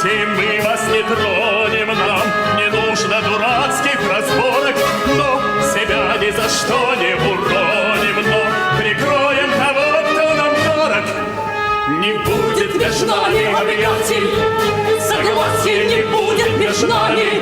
Пойдемте, мы вас не тронем, нам не нужно дурацких разборок, но себя ни за что не уроним, но прикроем того, кто нам дорог. Не будет между нами объятий, согласия не будет между нами.